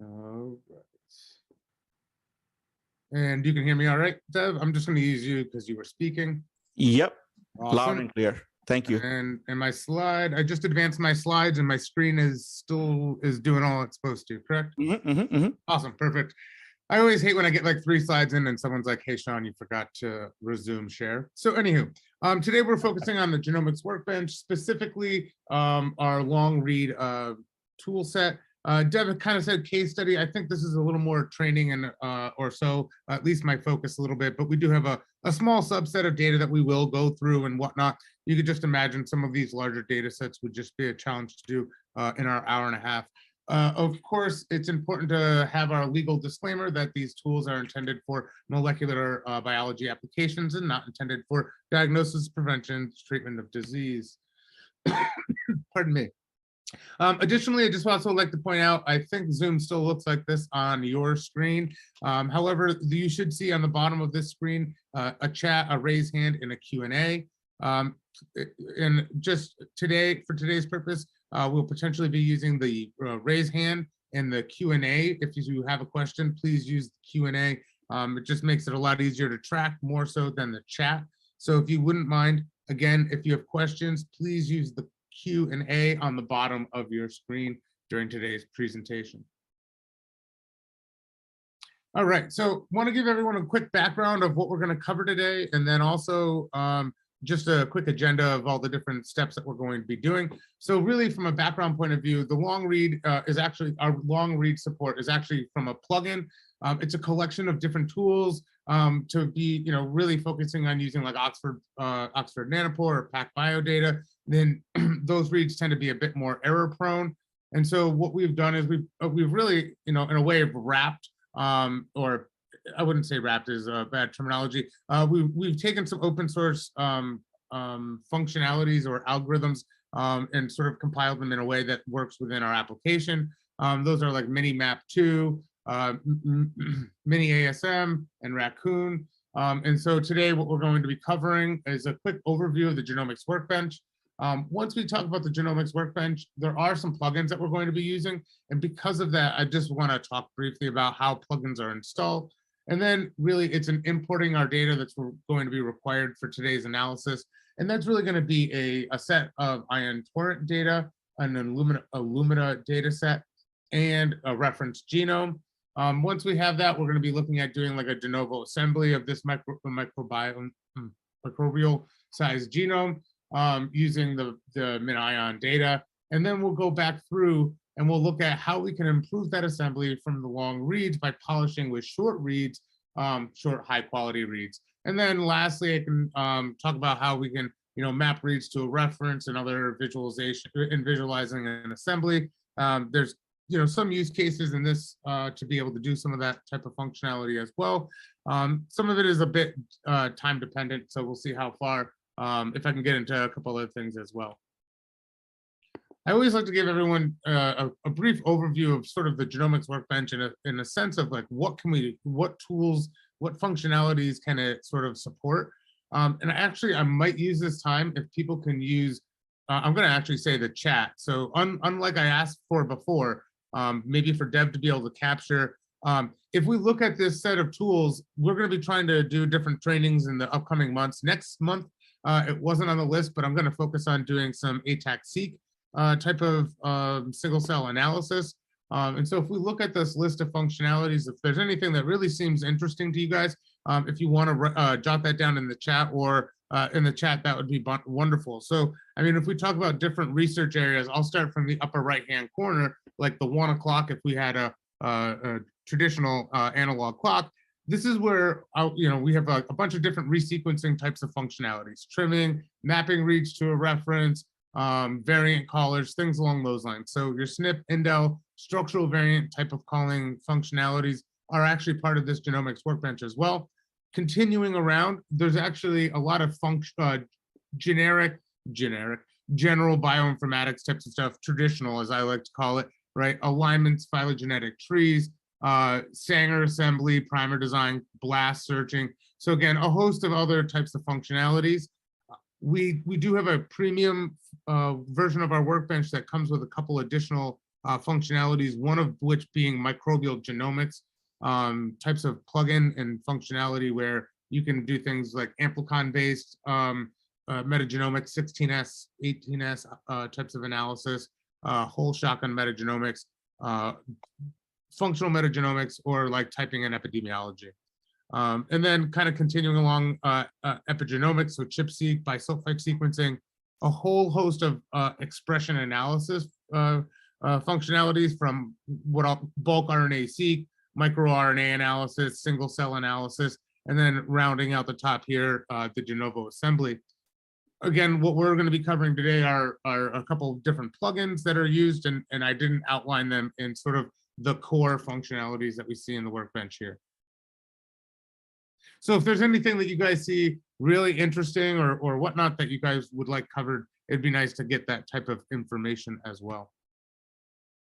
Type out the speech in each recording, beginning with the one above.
All right. And you can hear me all right, Dev? I'm just going to use you because you were speaking. Yep, Awesome. loud and clear. Thank you. And my slide, I just advanced my slides and my screen is doing all it's supposed to, correct? Awesome, perfect. I always hate when I get like 3 slides in and someone's like, hey, Sean, you forgot to resume share. So anywho, today we're focusing on the Genomics Workbench, specifically our long read tool set. Devin kind of said case study. I think this is a little more training and or so, at least my focus a little bit, but we do have a small subset of data that we will go through and whatnot. You could just imagine some of these larger data sets would just be a challenge to do in our hour and a half. Of course, it's important to have our legal disclaimer that these tools are intended for molecular biology applications and not intended for diagnosis, prevention, treatment of disease. Pardon me. Additionally, I just also like to point out, I think Zoom still looks like this on your screen. However, you should see on the bottom of this screen a chat, a raise hand, and a Q&A. And just today, for today's purpose, we'll potentially be using the raise hand and the Q&A. If you have a question, please use the Q&A. It just makes it a lot easier to track, more so than the chat. So if you wouldn't mind, again, if you have questions, please use the Q&A on the bottom of your screen during today's presentation. All right, so want to give everyone a quick background of what we're going to cover today, and then also just a quick agenda of all the different steps that we're going to be doing. So really, from a background point of view, the long read is actually, our long read support is actually from a plugin. It's a collection of different tools to be, really focusing on using like Oxford Nanopore or PacBio data. Then those reads tend to be a bit more error prone. And so what we've done is we've really, in a way of wrapped, or I wouldn't say wrapped is a bad terminology. We've taken some open source functionalities or algorithms and sort of compiled them in a way that works within our application. Those are like Mini-Map2, Mini-ASM, and Raccoon. And so today what we're going to be covering is a quick overview of the Genomics Workbench. Once we talk about the Genomics Workbench, there are some plugins that we're going to be using. And because of that, I just want to talk briefly about how plugins are installed. And then really it's an importing our data that's going to be required for today's analysis. And that's really going to be a set of ion torrent data, an Illumina data set, and a reference genome. Once we have that, we're going to be looking at doing like a de novo assembly of this microbial sized genome using the MinION data. And then we'll go back through and we'll look at how we can improve that assembly from the long reads by polishing with short reads, short high quality reads. And then lastly, I can talk about how we can map reads to a reference and other visualization in visualizing an assembly. There's some use cases in this to be able to do some of that type of functionality as well. Some of it is a bit time dependent, so we'll see how far, if I can get into a couple other things as well. I always like to give everyone a brief overview of sort of the Genomics Workbench in a sense of like what tools, what functionalities can it sort of support. And actually, I might use this time if people can use, I'm going to actually say the chat. So unlike I asked for before, maybe for Deb to be able to capture, if we look at this set of tools, we're going to be trying to do different trainings in the upcoming months. Next month, it wasn't on the list, but I'm going to focus on doing some ATAC-seq type of single cell analysis. And so if we look at this list of functionalities, if there's anything that really seems interesting to you guys, if you want to jot that down in the chat or in the chat, that would be wonderful. So, I mean, if we talk about different research areas, I'll start from the upper right-hand corner, like the 1 o'clock, if we had a traditional analog clock. This is where, we have a bunch of different resequencing types of functionalities, trimming, mapping reads to a reference, variant callers, things along those lines. So your SNP, indel, structural variant type of calling functionalities are actually part of this Genomics Workbench as well. Continuing around, there's actually a lot of general bioinformatics types of stuff, traditional as I like to call it, right? Alignments, phylogenetic trees, Sanger assembly, primer design, blast searching. So again, a host of other types of functionalities. We do have a premium version of our workbench that comes with a couple additional functionalities, one of which being microbial genomics, types of plugin and functionality where you can do things like amplicon-based metagenomics, 16S, 18S types of analysis, whole shotgun metagenomics, functional metagenomics, or like typing in epidemiology. And then kind of continuing along epigenomics, so ChIP-seq, bisulfite sequencing, a whole host of expression analysis functionalities from bulk RNA-seq, microRNA analysis, single cell analysis, and then rounding out the top here, the de novo assembly. Again, what we're going to be covering today are a couple of different plugins that are used, and I didn't outline them in sort of the core functionalities that we see in the workbench here. So if there's anything that you guys see really interesting or whatnot that you guys would like covered, it'd be nice to get that type of information as well.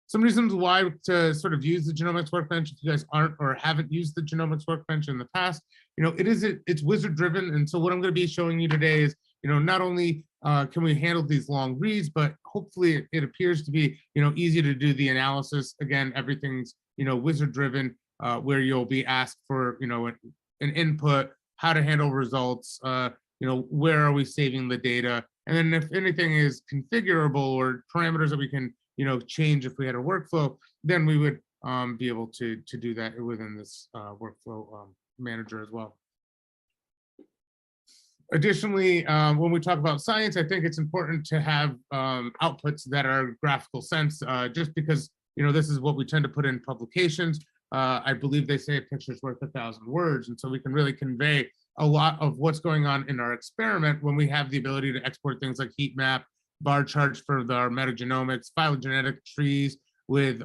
Some reasons why to sort of use the Genomics Workbench, if you guys aren't or haven't used the Genomics Workbench in the past, it's wizard driven. And so what I'm going to be showing you today is, not only can we handle these long reads, but hopefully it appears to be, easy to do the analysis. Again, everything's, wizard driven, where you'll be asked for, an input, how to handle results, where are we saving the data? And then if anything is configurable or parameters that we can, change if we had a workflow, then we would be able to do that within this workflow manager as well. Additionally, when we talk about science, I think it's important to have outputs that are graphical sense, just because, this is what we tend to put in publications. I believe they say a picture's worth 1,000 words. And so we can really convey a lot of what's going on in our experiment when we have the ability to export things like heat map, bar charts for our metagenomics, phylogenetic trees with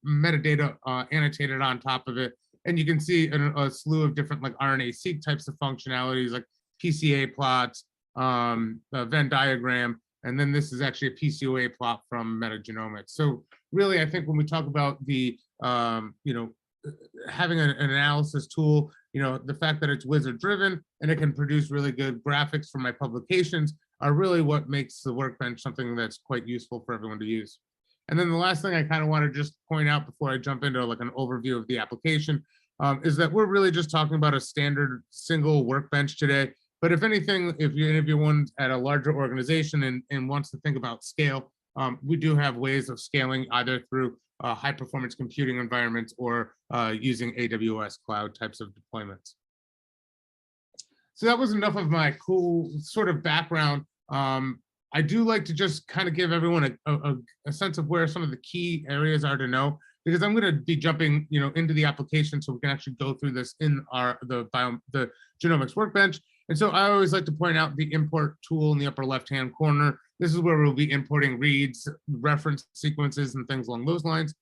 metadata annotated on top of it. And you can see a slew of different like RNA-seq types of functionalities like PCA plots, Venn diagram, and then this is actually a PCOA plot from metagenomics. So really, I think when we talk about the, having an analysis tool, the fact that it's wizard driven and it can produce really good graphics for my publications are really what makes the workbench something that's quite useful for everyone to use. And then the last thing I kind of want to just point out before I jump into like an overview of the application is that we're really just talking about a standard single workbench today. But if anything, if you interview one at a larger organization and wants to think about scale, we do have ways of scaling either through high performance computing environments or using AWS cloud types of deployments. So that was enough of my cool sort of background. I do like to just kind of give everyone a sense of where some of the key areas are to know, because I'm going to be jumping, into the application so we can actually go through this in the Genomics Workbench. And so I always like to point out the import tool in the upper left-hand corner. This is where we'll be importing reads, reference sequences, and things along those lines.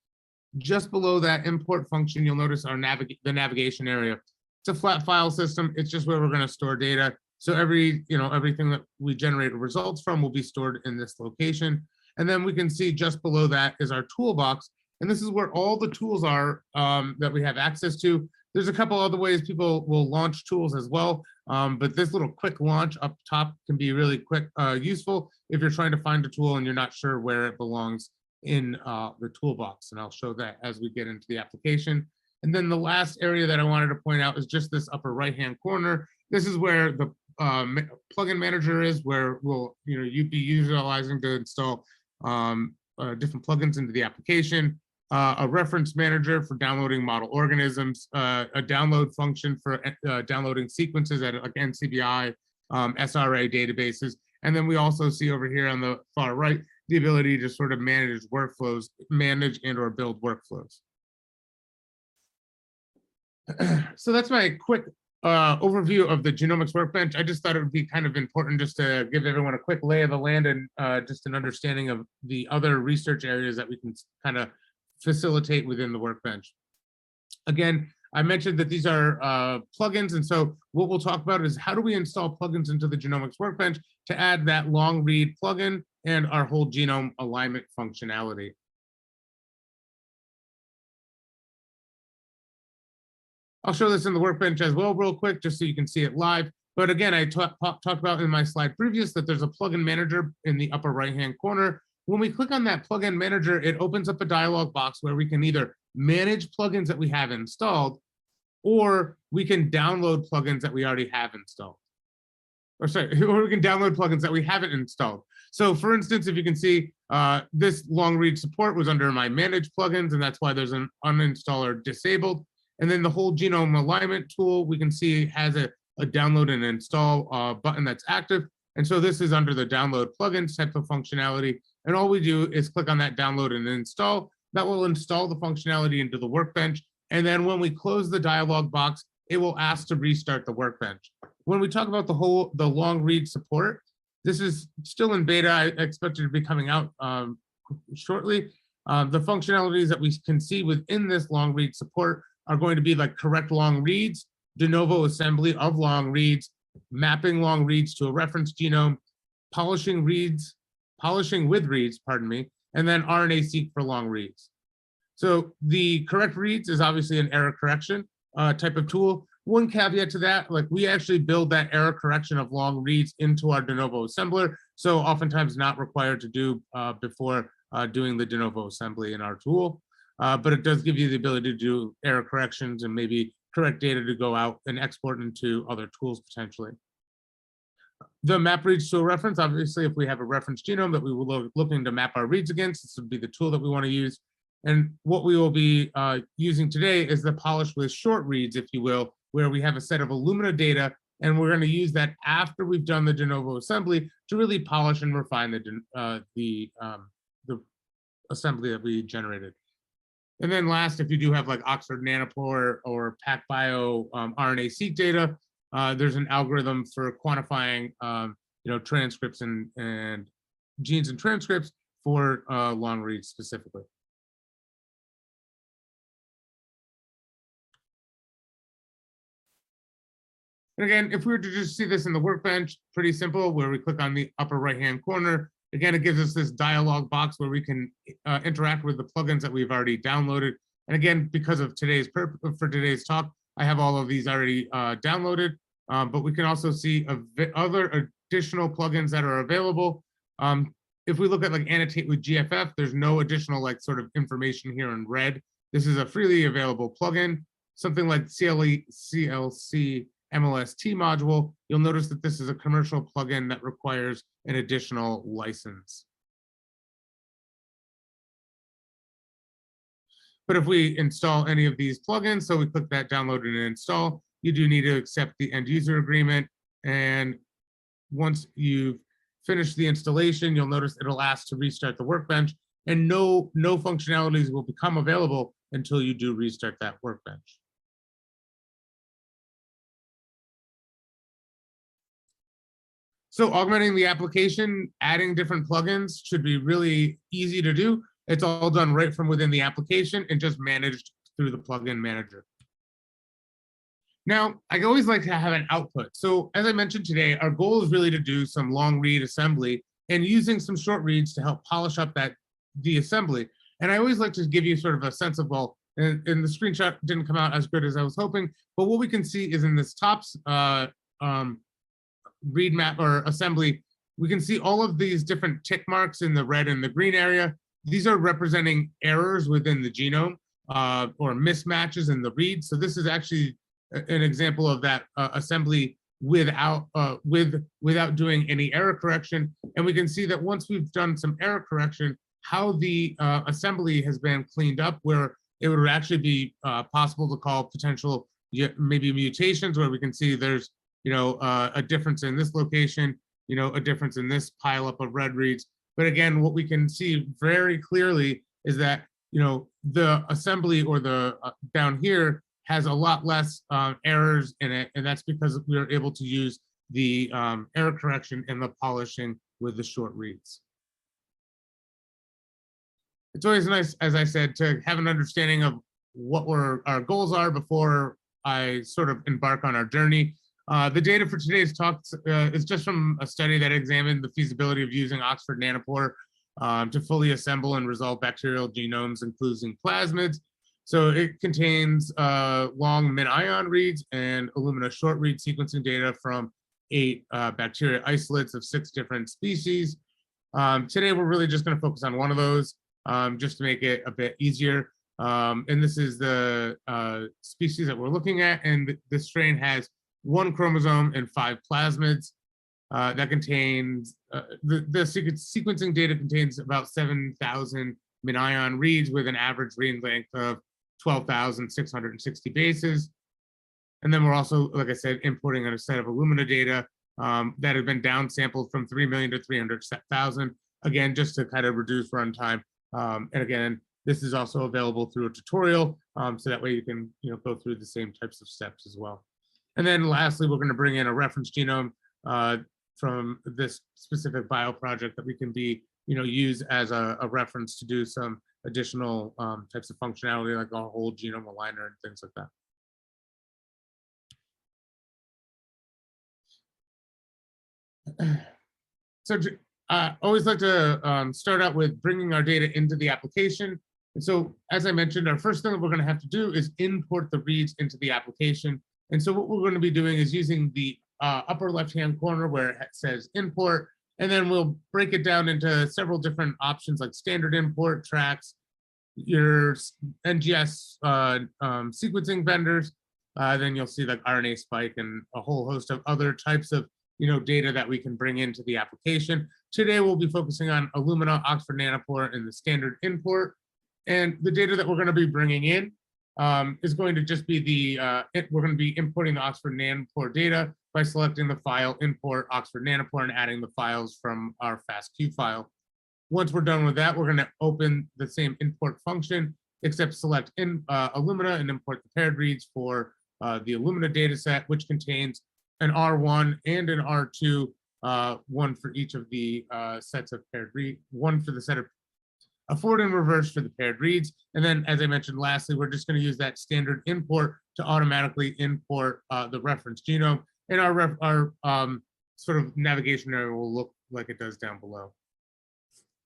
Just below that import function, you'll notice our the navigation area. It's a flat file system. It's just where we're going to store data. So everything that we generate results from will be stored in this location. And then we can see just below that is our toolbox. And this is where all the tools are that we have access to. There's a couple other ways people will launch tools as well. But this little quick launch up top can be really quick, useful if you're trying to find a tool and you're not sure where it belongs in the toolbox. And I'll show that as we get into the application. And then the last area that I wanted to point out is just this upper right-hand corner. This is where the plugin manager is, where you'd be utilizing to install different plugins into the application. A reference manager for downloading model organisms, a download function for downloading sequences at like NCBI, SRA databases. And then we also see over here on the far right, the ability to sort of manage workflows, manage and or build workflows. So that's my quick overview of the Genomics Workbench. I just thought it would be kind of important just to give everyone a quick lay of the land and just an understanding of the other research areas that we can kind of facilitate within the workbench. Again, I mentioned that these are plugins, and so what we'll talk about is how do we install plugins into the Genomics Workbench to add that long read plugin and our whole genome alignment functionality. I'll show this in the workbench as well real quick, just so you can see it live. But again, I talked about in my slide previous that there's a plugin manager in the upper right-hand corner. When we click on that plugin manager, it opens up a dialog box where we can either manage plugins that we have installed, or we can download plugins that we already have installed. Or sorry, or we can download plugins that we haven't installed. So for instance, if you can see, this long read support was under my manage plugins, and that's why there's an uninstall or disabled. And then the whole genome alignment tool, we can see has a download and install button that's active. And so this is under the download plugins type of functionality. And all we do is click on that download and install. That will install the functionality into the workbench. And then when we close the dialog box, it will ask to restart the workbench. When we talk about the long read support, this is still in beta. I expect it to be coming out shortly. The functionalities that we can see within this long read support are going to be like correct long reads, de novo assembly of long reads, mapping long reads to a reference genome, polishing with reads, pardon me, and then RNA-seq for long reads. So the correct reads is obviously an error correction type of tool. One caveat to that, like we actually build that error correction of long reads into our de novo assembler, so oftentimes not required to do before doing the de novo assembly in our tool. But it does give you the ability to do error corrections and maybe correct data to go out and export into other tools potentially. The map reads to a reference, obviously, if we have a reference genome that we were looking to map our reads against, this would be the tool that we want to use. And what we will be using today is the polish with short reads, if you will, where we have a set of Illumina data, and we're going to use that after we've done the de novo assembly to really polish and refine the assembly that we generated. And then last, if you do have like Oxford Nanopore or PacBio RNA-seq data, there's an algorithm for quantifying transcripts and genes and transcripts for long reads specifically. And again, if we were to just see this in the workbench, pretty simple, where we click on the upper right-hand corner. Again, it gives us this dialog box where we can interact with the plugins that we've already downloaded. And again, because of for today's talk, I have all of these already downloaded, but we can also see other additional plugins that are available. If we look at like annotate with GFF, there's no additional like sort of information here in red. This is a freely available plugin. Something like CLC MLST module, you'll notice that this is a commercial plugin that requires an additional license. But if we install any of these plugins, so we click that download and install, you do need to accept the end user agreement. And once you've finished the installation, you'll notice it'll ask to restart the workbench, and no functionalities will become available until you do restart that workbench. So augmenting the application, adding different plugins should be really easy to do. It's all done right from within the application and just managed through the plugin manager. Now, I always like to have an output. So as I mentioned today, our goal is really to do some long read assembly and using some short reads to help polish up the assembly. And I always like to give you sort of a sense of, well, and the screenshot didn't come out as good as I was hoping, but what we can see is in this top read map or assembly, we can see all of these different tick marks in the red and the green area. These are representing errors within the genome or mismatches in the read. So this is actually an example of that assembly without doing any error correction. And we can see that once we've done some error correction, how the assembly has been cleaned up, where it would actually be possible to call potential maybe mutations, where we can see there's a difference in this location, a difference in this pileup of red reads. But again, what we can see very clearly is that, the assembly or the down here has a lot less errors in it. And that's because we are able to use the error correction and the polishing with the short reads. It's always nice, as I said, to have an understanding of what our goals are before I sort of embark on our journey. The data for today's talk is just from a study that examined the feasibility of using Oxford Nanopore to fully assemble and resolve bacterial genomes, including plasmids. So it contains long min-ion reads and Illumina short read sequencing data from 8 bacteria isolates of 6 different species. Today, we're really just going to focus on one of those just to make it a bit easier. And this is the species that we're looking at. And the strain has 1 chromosome and 5 plasmids. That contains, the sequencing data contains about 7,000 MinION reads with an average read length of 12,660 bases. And then we're also, like I said, importing a set of Illumina data that have been downsampled from 3 million to 300,000, again, just to kind of reduce runtime. And again, this is also available through a tutorial, so that way you can go through the same types of steps as well. And then lastly, we're going to bring in a reference genome from this specific bio project that we can use as a reference to do some additional types of functionality like a whole genome aligner and things like that. So I always like to start out with bringing our data into the application. And so, as I mentioned, our first thing that we're going to have to do is import the reads into the application. And so what we're going to be doing is using the upper left-hand corner where it says import, and then we'll break it down into several different options like standard import, tracks, your NGS sequencing vendors. Then you'll see like RNA spike and a whole host of other types of data that we can bring into the application. Today, we'll be focusing on Illumina, Oxford Nanopore, and the standard import. And the data that we're going to be bringing in is going to just be we're going to be importing the Oxford Nanopore data by selecting the file import Oxford Nanopore and adding the files from our FASTQ file. Once we're done with that, we're going to open the same import function, except select Illumina and import the paired reads for the Illumina data set, which contains an R1 and an R2, one for each of the sets of paired reads, one for the set of a forward and reverse for the paired reads. And then, as I mentioned, lastly, we're just going to use that standard import to automatically import the reference genome. And our sort of navigation area will look like it does down below.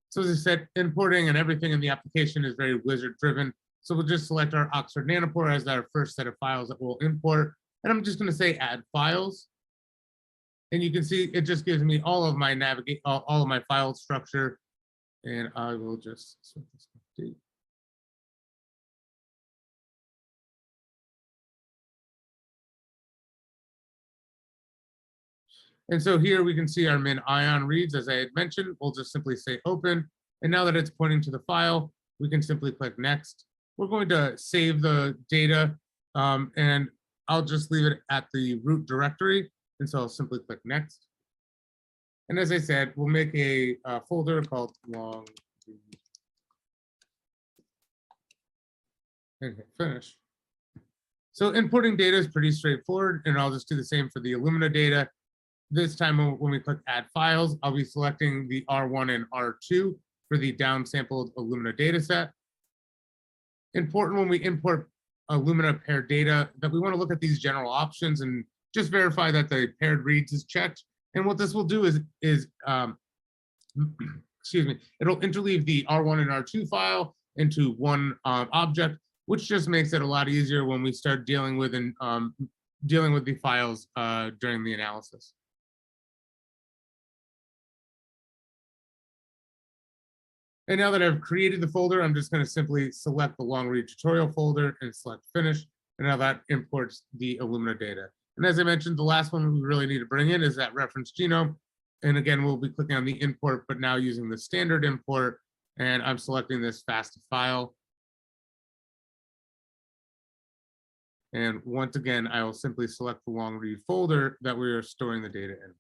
So as I said, importing and everything in the application is very wizard driven. So we'll just select our Oxford Nanopore as our first set of files that we'll import. And I'm just going to say add files. And you can see it just gives me all of my all of my file structure. And I will just set this update. And so here we can see our MinION reads, as I had mentioned. We'll just simply say open. And now that it's pointing to the file, we can simply click next. We're going to save the data, and I'll just leave it at the root directory. And so I'll simply click next. And as I said, we'll make a folder called long read. And hit finish. So importing data is pretty straightforward, and I'll just do the same for the Illumina data. This time when we click add files, I'll be selecting the R1 and R2 for the downsampled Illumina data set. Important when we import Illumina paired data that we want to look at these general options and just verify that the paired reads is checked. And what this will do is excuse me, it'll interleave the R1 and R2 file into one object, which just makes it a lot easier when we start dealing with the files during the analysis. And now that I've created the folder, I'm just going to simply select the long read tutorial folder and select finish. And now that imports the Illumina data. And as I mentioned, the last one we really need to bring in is that reference genome. And again, we'll be clicking on the import, but now using the standard import. And I'm selecting this FAST file. And once again, I will simply select the long read folder that we are storing the data in.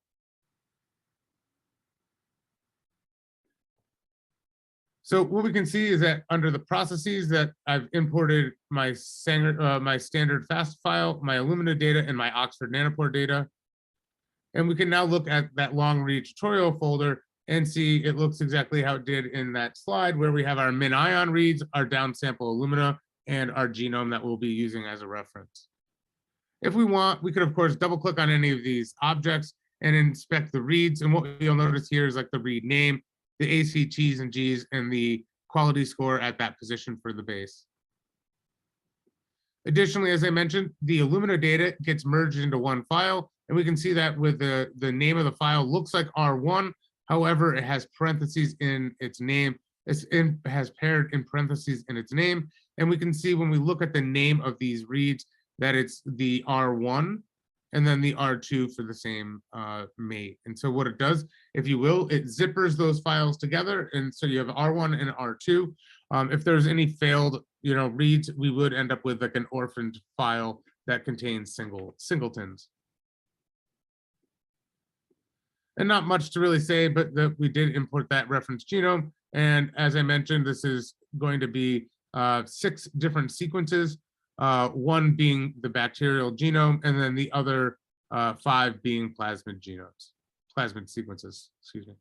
So what we can see is that under the processes that I've imported my standard FAST file, my Illumina data, and my Oxford Nanopore data. And we can now look at that long read tutorial folder and see it looks exactly how it did in that slide where we have our MinION reads, our downsample Illumina, and our genome that we'll be using as a reference. If we want, we could of course double click on any of these objects and inspect the reads. And what you'll notice here is like the read name, the AC, T's, and G's, and the quality score at that position for the base. Additionally, as I mentioned, the Illumina data gets merged into one file, and we can see that with the name of the file looks like R1. However, it has parentheses in its name. Has paired in parentheses in its name. And we can see when we look at the name of these reads that it's the R1 and then the R2 for the same mate. And so what it does, if you will, it zippers those files together. And so you have R1 and R2. If there's any failed, reads, we would end up with like an orphaned file that contains singletons. And not much to really say, but we did import that reference genome. And as I mentioned, this is going to be 6 different sequences, one being the bacterial genome, and then the other 5 being plasmid sequences, excuse me.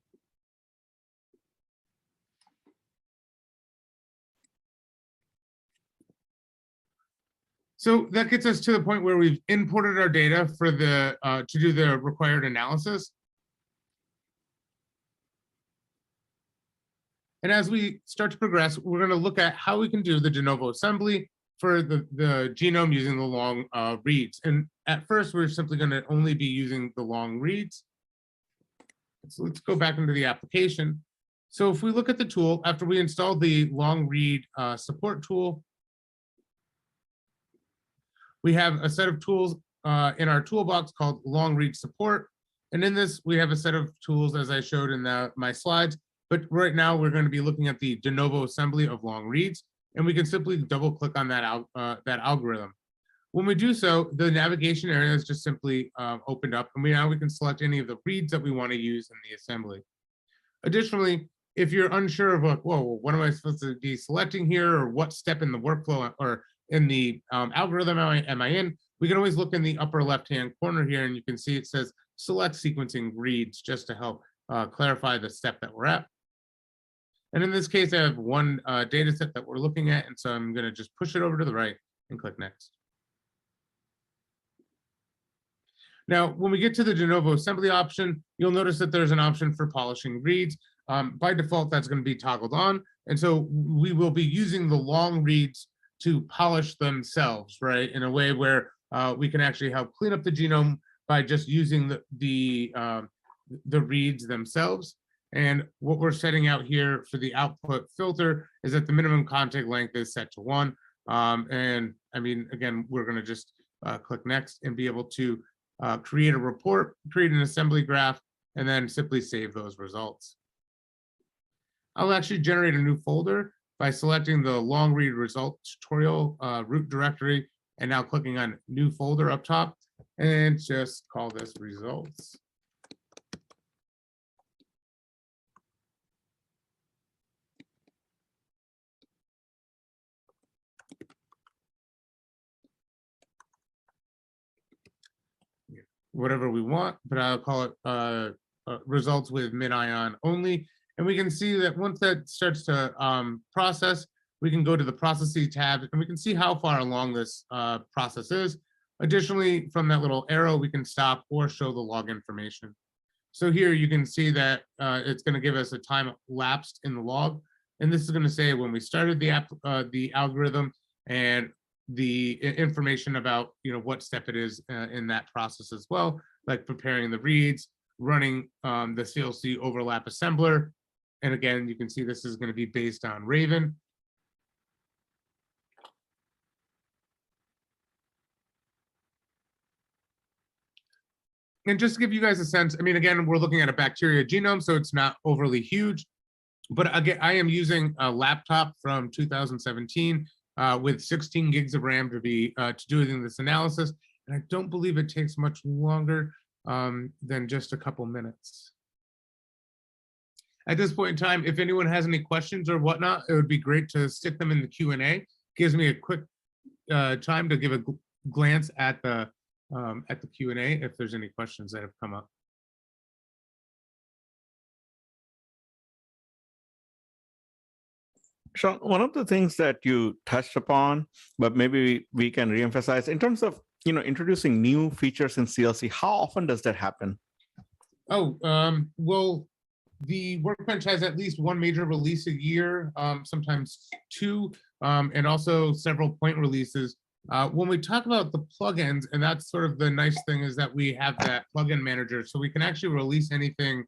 So that gets us to the point where we've imported our data for the to do the required analysis. And as we start to progress, we're going to look at how we can do the de novo assembly for the genome using the long reads. And at first, we're simply going to only be using the long reads. So let's go back into the application. So if we look at the tool, after we install the long read support tool, we have a set of tools in our toolbox called long read support. And in this, we have a set of tools as I showed in my slides. But right now, we're going to be looking at the de novo assembly of long reads, and we can simply double click on that algorithm. When we do so, the navigation area is just simply opened up, and now we can select any of the reads that we want to use in the assembly. Additionally, if you're unsure of like, whoa, what am I supposed to be selecting here, or what step in the workflow or in the algorithm am I in, we can always look in the upper left-hand corner here, and you can see it says select sequencing reads just to help clarify the step that we're at. And in this case, I have one data set that we're looking at, and so I'm going to just push it over to the right and click next. Now, when we get to the de novo assembly option, you'll notice that there's an option for polishing reads. By default, that's going to be toggled on. And so we will be using the long reads to polish themselves, right, in a way where we can actually help clean up the genome by just using the reads themselves. And what we're setting out here for the output filter is that the minimum contact length is set to 1. And I mean, again, we're going to just click next and be able to create a report, create an assembly graph, and then simply save those results. I'll actually generate a new folder by selecting the long read result tutorial root directory and now clicking on new folder up top and just call this results. Whatever we want, but I'll call it results with mid-ion only. And we can see that once that starts to process, we can go to the processes tab and we can see how far along this process is. Additionally, from that little arrow, we can stop or show the log information. So here you can see that it's going to give us a time lapsed in the log. And this is going to say when we started the algorithm and the information about what step it is in that process as well, like preparing the reads, running the CLC overlap assembler. And again, you can see this is going to be based on Raven. And just to give you guys a sense, I mean, again, we're looking at a bacteria genome, so it's not overly huge. But again, I am using a laptop from 2017 with 16 gigs of RAM to be doing this analysis. And I don't believe it takes much longer than just a couple minutes. At this point in time, if anyone has any questions or whatnot, it would be great to stick them in the Q&A. Gives me a quick time to give a glance at the Q&A if there's any questions that have come up. Sean, one of the things that you touched upon, but maybe we can reemphasize in terms of introducing new features in CLC, how often does that happen? Oh, well, the Workbench has at least one major release a year, sometimes 2, and also several point releases. When we talk about the plugins, and that's sort of the nice thing is that we have that plugin manager, so we can actually release anything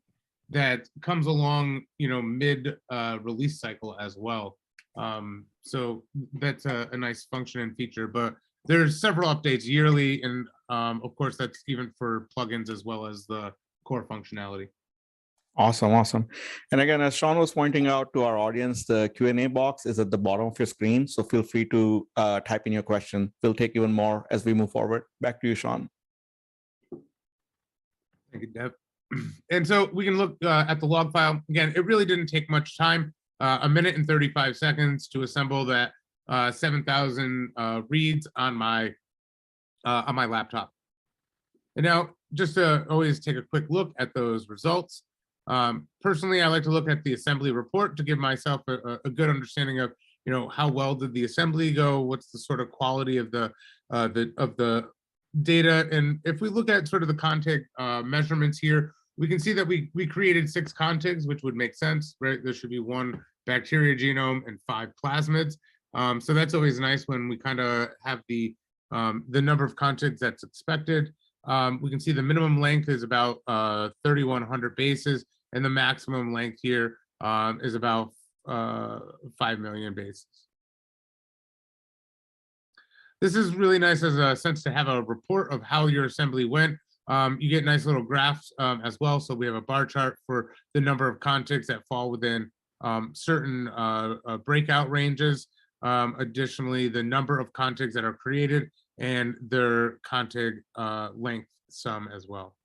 that comes along, mid release cycle as well. So that's a nice function and feature, but there's several updates yearly, and of course that's even for plugins as well as the core functionality. Awesome, awesome. And again, as Sean was pointing out to our audience, the Q&A box is at the bottom of your screen, so feel free to type in your question. We'll take even more as we move forward. Back to you, Sean. Thank you, Deb. And so we can look at the log file. Again, it really didn't take much time, a minute and 35 seconds to assemble that 7,000 reads on my laptop. And now, just to always take a quick look at those results. Personally, I like to look at the assembly report to give myself a good understanding of, how well did the assembly go? What's the sort of quality of the data? And if we look at sort of the contig measurements here, we can see that we created 6 contigs, which would make sense, right? There should be 1 bacteria genome and 5 plasmids. So that's always nice when we kind of have the number of contigs that's expected. We can see the minimum length is about 3,100 bases, and the maximum length here is about 5 million bases. This is really nice as a sense to have a report of how your assembly went. You get nice little graphs as well. So we have a bar chart for the number of contigs that fall within certain breakout ranges. Additionally, the number of contigs that are created and their contig length sum as well.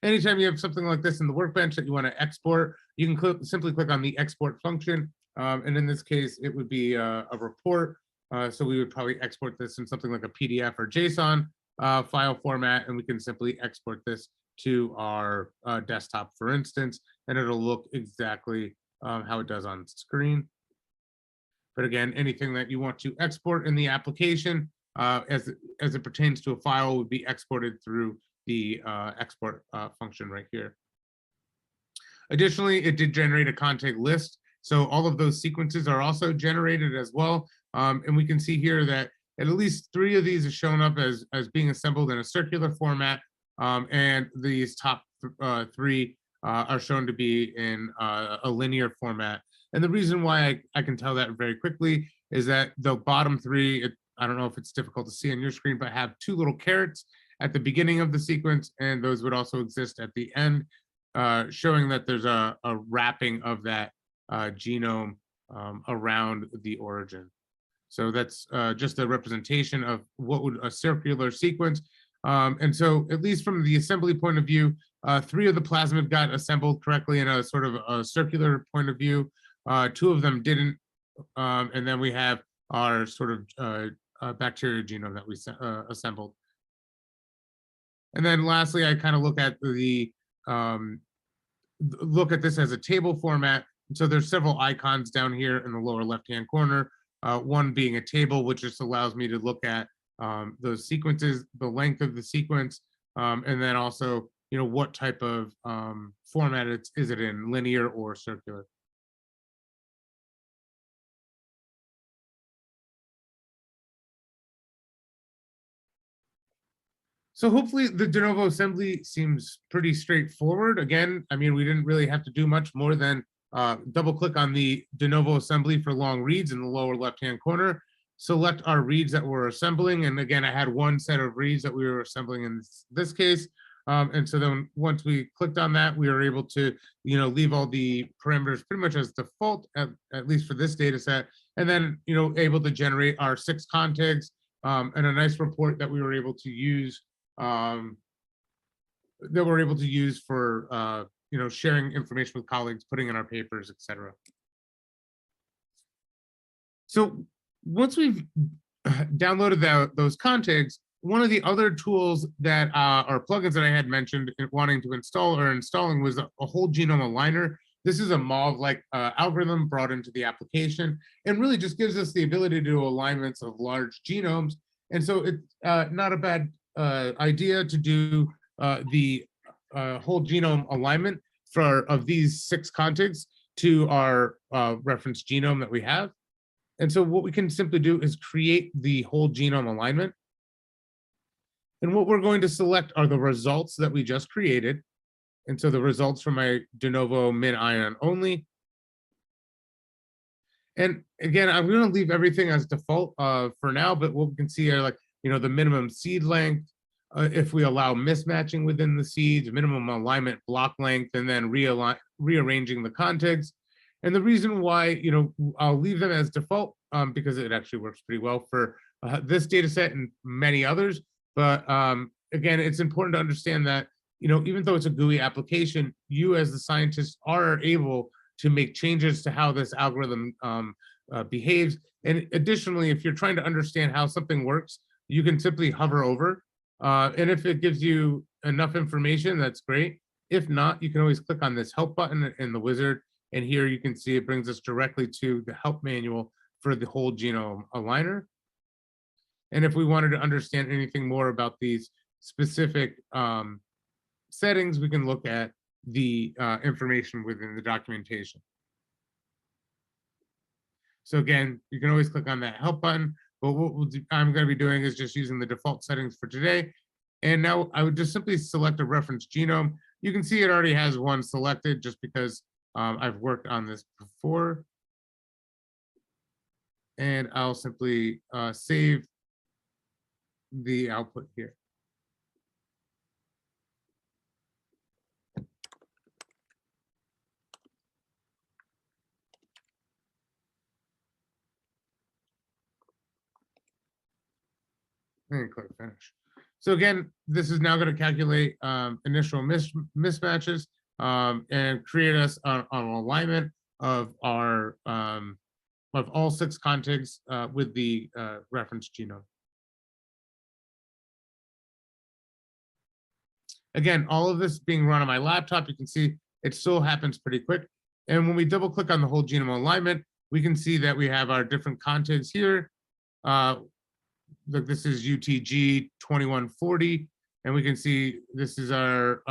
Anytime you have something like this in the workbench that you want to export, you can simply click on the export function. And in this case, it would be a report. So we would probably export this in something like a PDF or JSON file format, and we can simply export this to our desktop, for instance, and it'll look exactly how it does on screen. But again, anything that you want to export in the application as it pertains to a file would be exported through the export function right here. Additionally, it did generate a contig list. So all of those sequences are also generated as well. And we can see here that at least 3 of these are shown up as being assembled in a circular format. And these top 3 are shown to be in a linear format. And the reason why I can tell that very quickly is that the bottom 3, I don't know if it's difficult to see on your screen, but have 2 little carets at the beginning of the sequence, and those would also exist at the end, showing that there's a wrapping of that genome around the origin. So that's just a representation of what would a circular sequence. And so at least from the assembly point of view, 3 of the plasmid got assembled correctly in a sort of a circular point of view. 2 of them didn't. And then we have our sort of bacteria genome that we assembled. And then lastly, I kind of look at this as a table format. So there's several icons down here in the lower left-hand corner. One being a table, which just allows me to look at those sequences, the length of the sequence, and then also, what type of format is it in, linear or circular. So hopefully the de novo assembly seems pretty straightforward. Again, I mean, we didn't really have to do much more than double click on the de novo assembly for long reads in the lower left-hand corner, select our reads that we're assembling. And again, I had 1 set of reads that we were assembling in this case. And so then once we clicked on that, we were able to, leave all the parameters pretty much as default, at least for this data set. And then, able to generate our 6 contigs and a nice report that we were able to use for sharing information with colleagues, putting in our papers, etc. So once we've downloaded those contigs, one of the other tools that or plugins that I had mentioned wanting to install or installing was a whole genome aligner. This is a MAUV-like algorithm brought into the application and really just gives us the ability to do alignments of large genomes. And so it's not a bad idea to do the whole genome alignment of these 6 contigs to our reference genome that we have. And so what we can simply do is create the whole genome alignment. And what we're going to select are the results that we just created. And so the results from my de novo min-ion only. And again, I'm going to leave everything as default for now, but what we can see are like, the minimum seed length, if we allow mismatching within the seeds, minimum alignment block length, and then rearranging the contigs. And the reason why, I'll leave them as default because it actually works pretty well for this data set and many others. But again, it's important to understand that, even though it's a GUI application, you as the scientist are able to make changes to how this algorithm behaves. And additionally, if you're trying to understand how something works, you can simply hover over. And if it gives you enough information, that's great. If not, you can always click on this help button in the wizard. And here you can see it brings us directly to the help manual for the whole genome aligner. And if we wanted to understand anything more about these specific settings, we can look at the information within the documentation. So again, you can always click on that help button, but what I'm going to be doing is just using the default settings for today. And now I would just simply select a reference genome. You can see it already has one selected just because I've worked on this before. And I'll simply save the output here. And click finish. So again, this is now going to calculate initial mismatches and create us an alignment of our of all 6 contigs with the reference genome. Again, all of this being run on my laptop, you can see it still happens pretty quick. And when we double click on the whole genome alignment, we can see that we have our different contigs here. Look, this is UTG 2140, and we can see this is our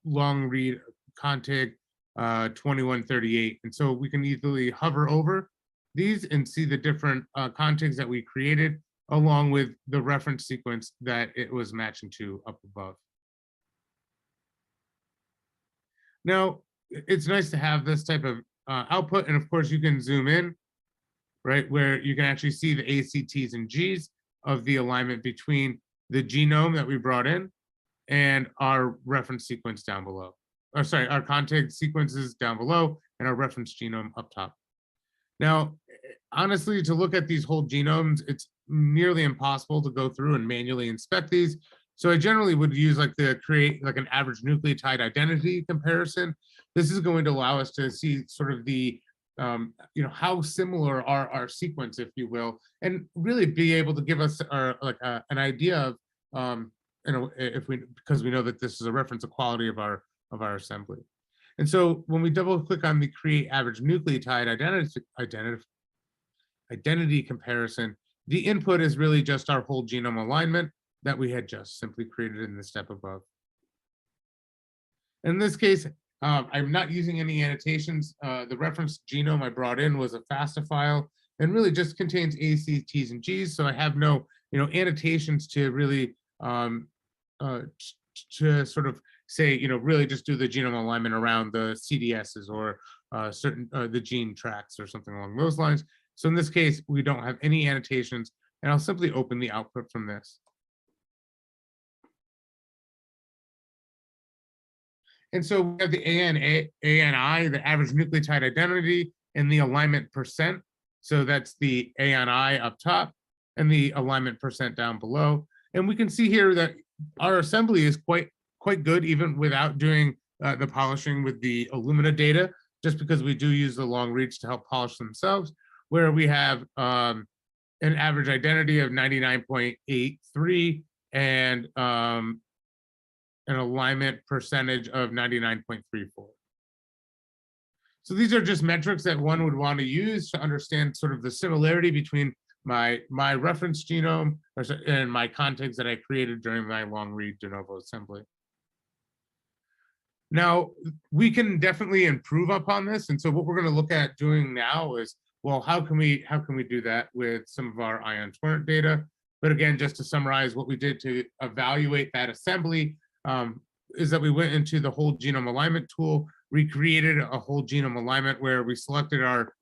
long read contig 2138. And so we can easily hover over these and see the different contigs that we created along with the reference sequence that it was matching to up above. Now, it's nice to have this type of output, and of course you can zoom in, right, where you can actually see the ACTs and Gs of the alignment between the genome that we brought in and our reference sequence down below. Or sorry, our contig sequences down below and our reference genome up top. Now, honestly, to look at these whole genomes, it's nearly impossible to go through and manually inspect these. So I generally would use create an average nucleotide identity comparison. This is going to allow us to see sort of the how similar are our sequence, if you will, and really be able to give us an idea of because we know that this is a reference to quality of our assembly. And so when we double click on the create average nucleotide identity comparison, the input is really just our whole genome alignment that we had just simply created in the step above. In this case, I'm not using any annotations. The reference genome I brought in was a FASTA file and really just contains ACTs and Gs. So I have no, annotations to really to sort of say, really just do the genome alignment around the CDSs or certain the gene tracks or something along those lines. So in this case, we don't have any annotations, and I'll simply open the output from this. And so we have the ANI, the average nucleotide identity, and the alignment percent. So that's the ANI up top and the alignment percent down below. And we can see here that our assembly is quite good, even without doing the polishing with the Illumina data, just because we do use the long reads to help polish themselves, where we have an average identity of 99.83 and an alignment percentage of 99.34. So these are just metrics that one would want to use to understand sort of the similarity between my reference genome and my contigs that I created during my long read de novo assembly. Now, we can definitely improve upon this. And so what we're going to look at doing now is, well, how can we do that with some of our ion torrent data? But again, just to summarize what we did to evaluate that assembly, is that we went into the whole genome alignment tool, recreated a whole genome alignment where we selected our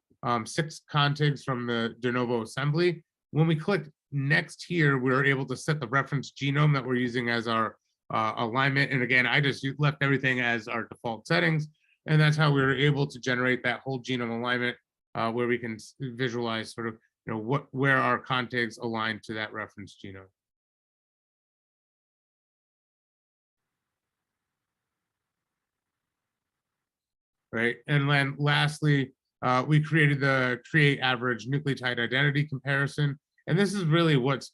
6 contigs from the de novo assembly. When we clicked next here, we were able to set the reference genome that we're using as our alignment. And again, I just left everything as our default settings. And that's how we were able to generate that whole genome alignment where we can visualize sort of, you know, where our contigs align to that reference genome. Right, and then lastly, we created the create average nucleotide identity comparison. And this is really what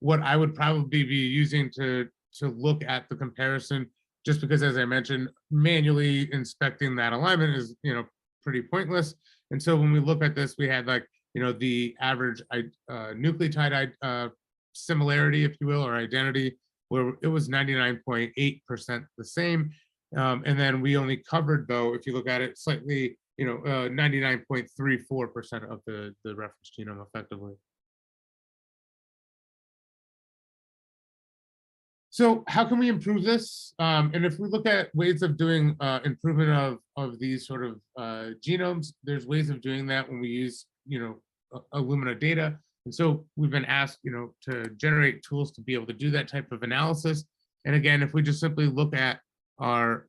I would probably be using to look at the comparison, just because, as I mentioned, manually inspecting that alignment is, you know, pretty pointless. And so when we look at this, we had, like, you know, the average nucleotide similarity, if you will, or identity, where it was 99.8% the same. And then we only covered, though, if you look at it, slightly, you know, 99.34% of the reference genome effectively. So how can we improve this? And if we look at ways of doing improvement of these sort of genomes, there's ways of doing that when we use, you know, Illumina data. And so we've been asked, you know, to generate tools to be able to do that type of analysis. And again, if we just simply look at our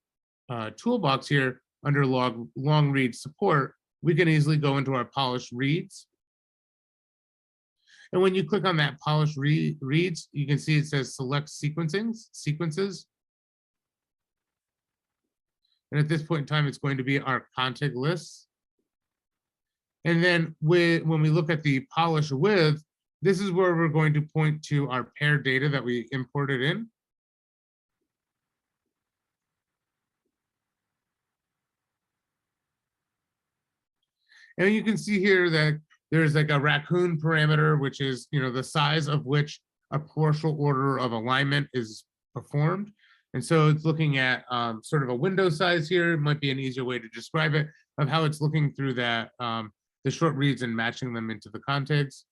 toolbox here under long read support, we can easily go into our polished reads. And when you click on that polished reads, you can see it says select sequences. And at this point in time, it's going to be our contig lists. And then when we look at the polish with, this is where we're going to point to our paired data that we imported in. And you can see here that there's like a raccoon parameter, which is, you know, the size of which a partial order of alignment is performed. And so it's looking at sort of a window size here. It might be an easier way to describe it, of how it's looking through that the short reads and matching them into the contigs.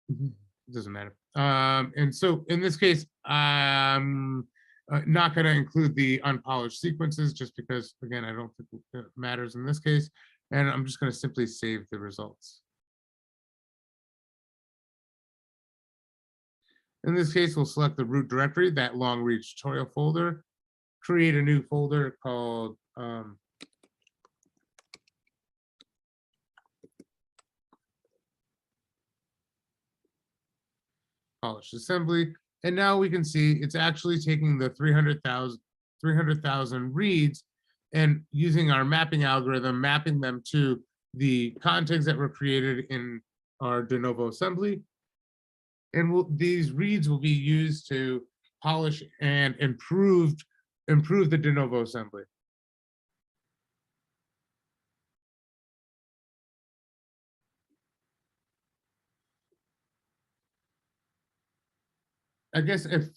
It doesn't matter. And so in this case, not going to include the unpolished sequences, just because, again, I don't think it matters in this case. And I'm just going to simply save the results. In this case, we'll select the root directory, that long read tutorial folder, create a new folder called polished assembly. And now we can see it's actually taking the 300,000 reads and using our mapping algorithm, mapping them to the contigs that were created in our de novo assembly. And these reads will be used to polish and improve the de novo assembly. I guess if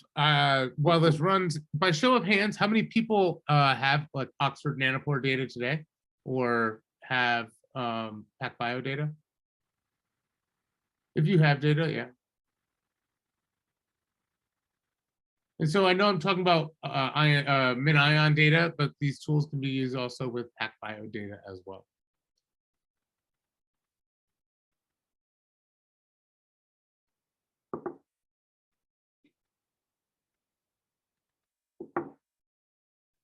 while this runs, by show of hands, how many people have like Oxford Nanopore data today, or have PacBio data? If you have data, yeah. And so I know I'm talking about MinION data, but these tools can be used also with PacBio data as well.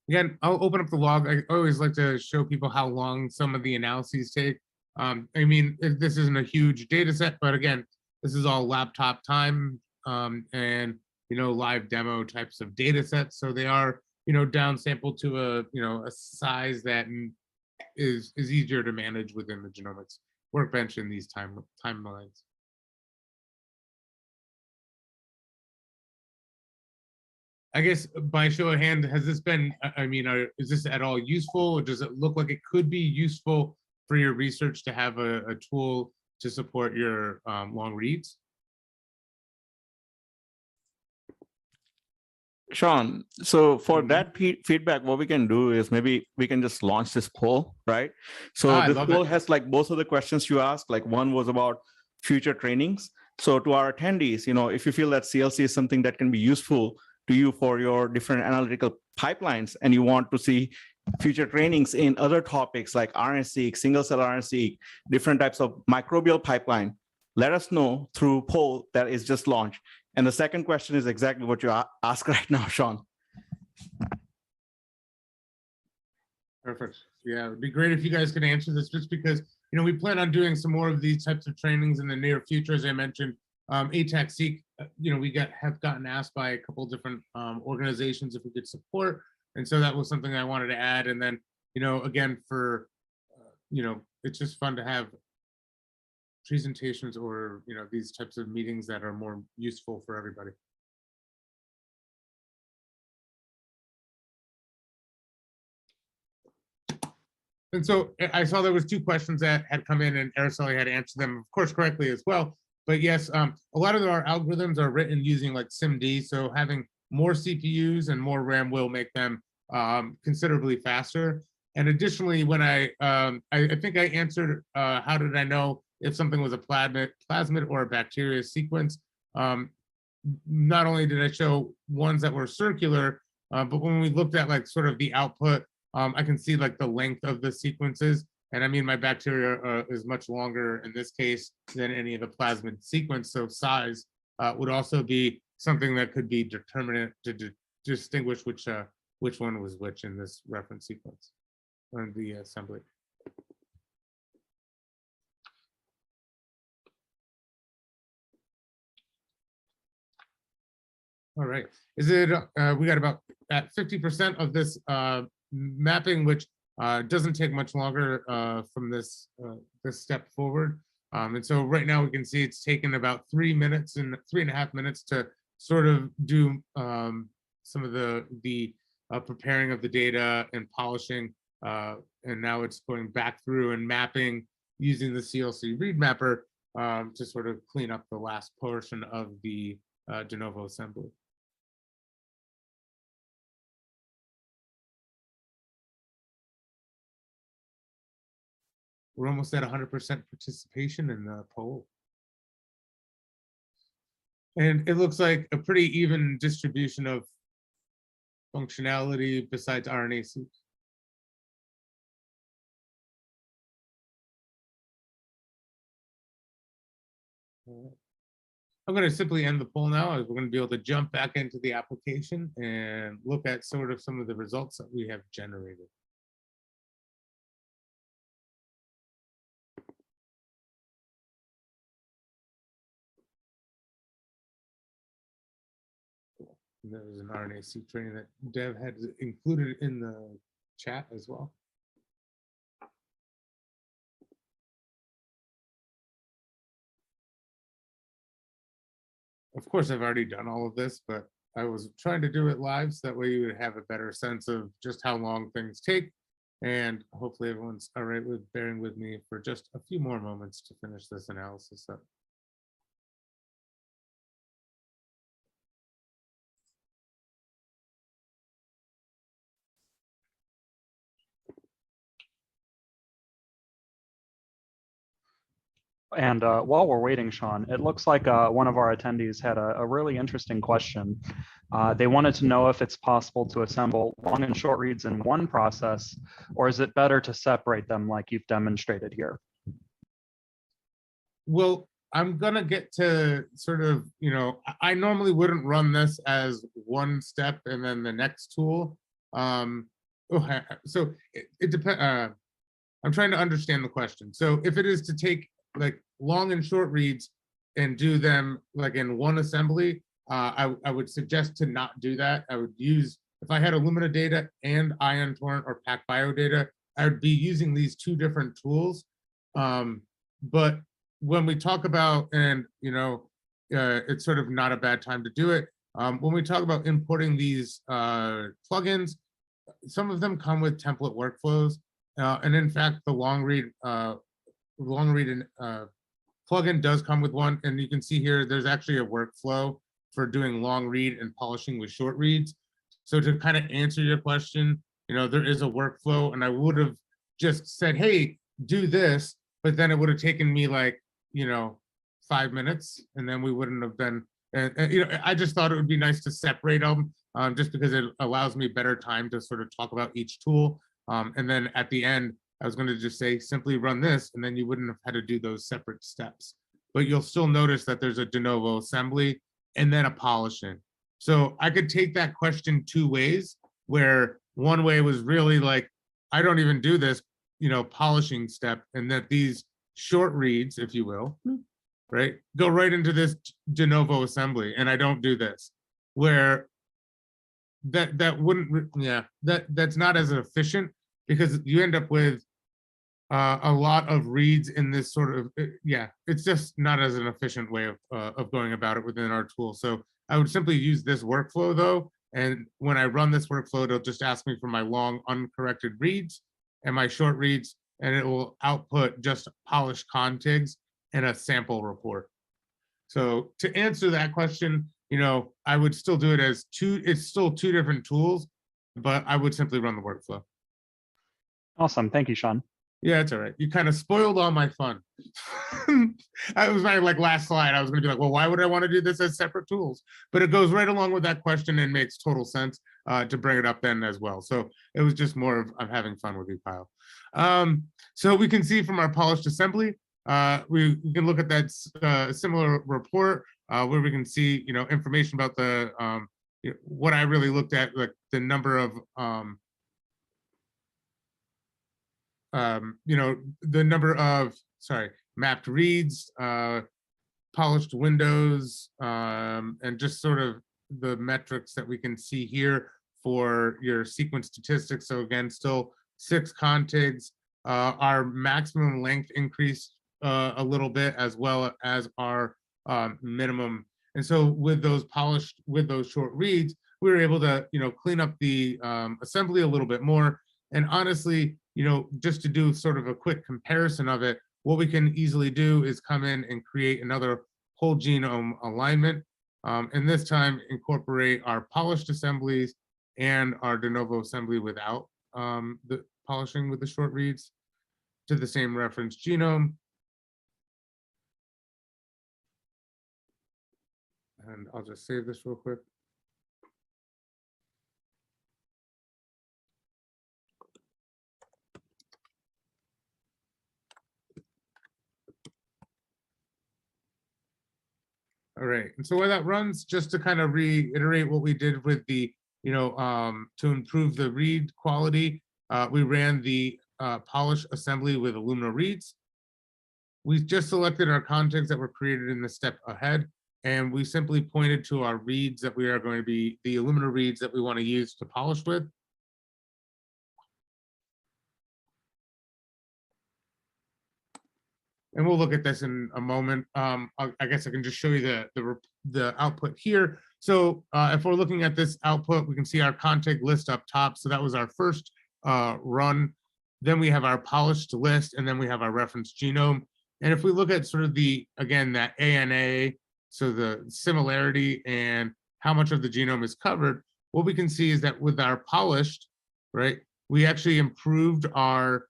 Again, I'll open up the log. I always like to show people how long some of the analyses take. I mean, this isn't a huge data set, but again, this is all laptop time and, you know, live demo types of data sets. So they are, you know, downsampled to a, you know, a size that is easier to manage within the genomics workbench in these timelines. I guess by show of hand, has this been, I mean, is this at all useful? Or does it look like it could be useful for your research to have a tool to support your long reads? Sean, so for Mhm. that feedback, what we can do is maybe we can just launch this poll, right? So I this love poll it. has like both of the questions you asked, like one was about future trainings. So to our attendees, if you feel that CLC is something that can be useful to you for your different analytical pipelines, and you want to see future trainings in other topics like RNA-seq, single-cell RNA-seq, different types of microbial pipeline, let us know through poll that is just launched. And the second question is exactly what you ask right now, Sean. Perfect. Yeah, it'd be great if you guys could answer this, just because, we plan on doing some more of these types of trainings in the near future. As I mentioned, ATAC-seq, we have gotten asked by a couple of different organizations if we could support. And so that was something I wanted to add. And then, again, for, it's just fun to have presentations or, these types of meetings that are more useful for everybody. And so I saw there was 2 questions that had come in, and Araceli had answered them, of course, correctly as well. But yes, a lot of our algorithms are written using like SIMD, so having more CPUs and more RAM will make them considerably faster. And additionally, when I think I answered how did I know if something was a plasmid or a bacteria sequence. Not only did I show ones that were circular, but when we looked at like sort of the output, I can see like the length of the sequences. And I mean, my bacteria is much longer in this case than any of the plasmid sequence. So size would also be something that could be determinant to distinguish which one was which in this reference sequence or in the assembly. All right. Is it, we got about at 50% of this mapping, which doesn't take much longer from this step forward. And so right now we can see it's taken about 3 minutes and 3.5 minutes to sort of do some of the preparing of the data and polishing. And now it's going back through and mapping using the CLC read mapper to sort of clean up the last portion of the de novo assembly. We're almost at 100% participation in the poll. And it looks like a pretty even distribution of functionality besides RNA-seq. I'm going to simply end the poll now, as we're going to be able to jump back into the application and look at sort of some of the results that we have generated. There was an RNA-seq training that Dev had included in the chat as well. Of course, I've already done all of this, but I was trying to do it live so that way you would have a better sense of just how long things take. And hopefully everyone's all right with bearing with me for just a few more moments to finish this analysis up. And while we're waiting, Sean, it looks like one of our attendees had a really interesting question. They wanted to know if it's possible to assemble long and short reads in one process, or is it better to separate them like you've demonstrated here? Well, I'm gonna get to sort of, I normally wouldn't run this as one step and then the next tool. So it depends. I'm trying to understand the question. So if it is to take like long and short reads and do them like in one assembly, I would suggest to not do that. I would use, if I had Illumina data and Ion Torrent or PacBio data, I would be using these 2 different tools. But when we talk about, and it's sort of not a bad time to do it. When we talk about importing these plugins, some of them come with template workflows. And in fact, the long read plugin does come with one. And you can see here, there's actually a workflow for doing long read and polishing with short reads. So to kind of answer your question, there is a workflow, and I would have just said, hey, do this, but then it would have taken me like, 5 minutes, and then we wouldn't have been, I just thought it would be nice to separate them, just because it allows me better time to sort of talk about each tool. And then at the end, I was going to just say, simply run this, and then you wouldn't have had to do those separate steps. But you'll still notice that there's a de novo assembly and then a polishing. So I could take that question two ways, where one way was really like, I don't even do this, polishing step, and that these short reads, if you will, right, go right into this de novo assembly, and I don't do this. Where that wouldn't, that's not as efficient, because you end up with a lot of reads in this sort of, it's just not as an efficient way of going about it within our tool. So I would simply use this workflow though, and when I run this workflow, it'll just ask me for my long uncorrected reads and my short reads, and it will output just polished contigs and a sample report. So to answer that question, I would still do it as it's still two different tools, but I would simply run the workflow. Awesome. Thank you, Sean. Yeah, it's all right. You kind of spoiled all my fun. That was my last slide. I was going to be like, well, why would I want to do this as separate tools? But it goes right along with that question and makes total sense to bring it up then as well. So it was just more of having fun with you, Kyle. So we can see from our polished assembly, we can look at that similar report where we can see, information about the what I really looked at, like the number of the number of, mapped reads, polished windows, and just sort of the metrics that we can see here for your sequence statistics. So again, still 6 contigs. Our maximum length increased a little bit, as well as our minimum. And so with those short reads, we were able to, clean up the assembly a little bit more. And honestly, just to do sort of a quick comparison of it, what we can easily do is come in and create another whole genome alignment, and this time incorporate our polished assemblies and our de novo assembly without the polishing with the short reads to the same reference genome. And I'll just save this real quick. All right, and so while that runs, just to kind of reiterate what we did with the, to improve the read quality, we ran the polish assembly with Illumina reads. We just selected our contigs that were created in the step ahead, and we simply pointed to our reads that we are going to be, the Illumina reads that we want to use to polish with. And we'll look at this in a moment. I guess I can just show you the output here. So if we're looking at this output, we can see our contig list up top. So that was our first run. Then we have our polished list, and then we have our reference genome. And if we look at sort of again, that ANA, so the similarity and how much of the genome is covered, what we can see is that with our polished, right, we actually improved our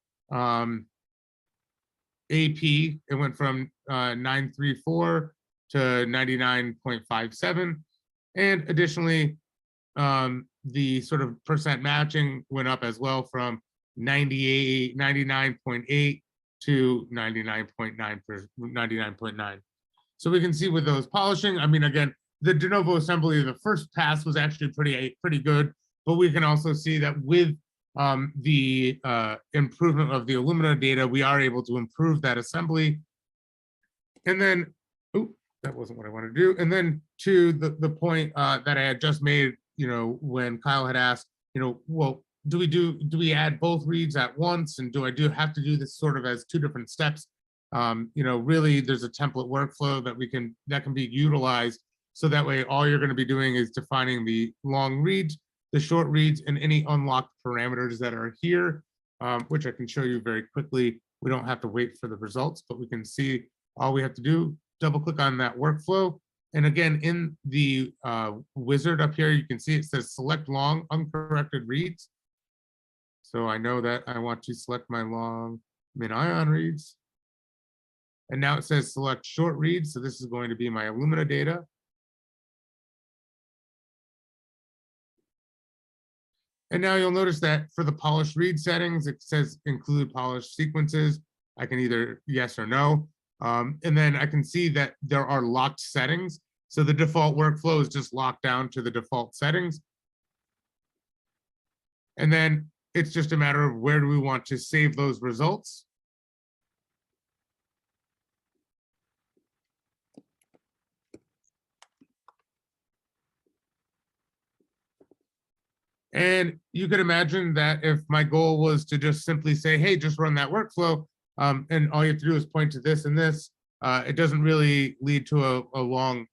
AP. It went from 934 to 99.57. And additionally, the sort of percent matching went up as well from 99.8 to 99.9. So we can see with those polishing, I mean, again, the de novo assembly, the first pass was actually pretty good, but we can also see that with the improvement of the Illumina data, we are able to improve that assembly. And then, that wasn't what I wanted to do. And then to the point that I had just made, when Kyle had asked, well, do we add both reads at once? And do I have to do this sort of as 2 different steps? Really, there's a template workflow that can be utilized. So that way, all you're going to be doing is defining the long reads, the short reads, and any unlocked parameters that are here, which I can show you very quickly. We don't have to wait for the results, but we can see all we have to do, double click on that workflow, And again, in the wizard up here, you can see it says select long uncorrected reads. So I know that I want to select my long min-ion reads. And now it says select short reads. So this is going to be my Illumina data. And now you'll notice that for the polished read settings, it says include polished sequences. I can either yes or no. And then I can see that there are locked settings. So the default workflow is just locked down to the default settings. And then it's just a matter of where do we want to save those results. And you could imagine that if my goal was to just simply say, hey, just run that workflow, and all you have to do is point to this and this, it doesn't really lead to a long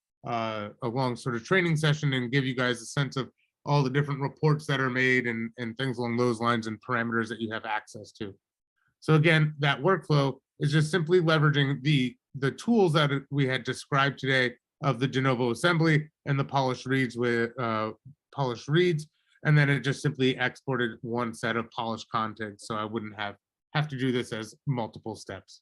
sort of training session and give you guys a sense of all the different reports that are made and things along those lines and parameters that you have access to. So again, that workflow is just simply leveraging the tools that we had described today of the de novo assembly and the polished reads with polished reads. And then it just simply exported one set of polished content. So I wouldn't have to do this as multiple steps.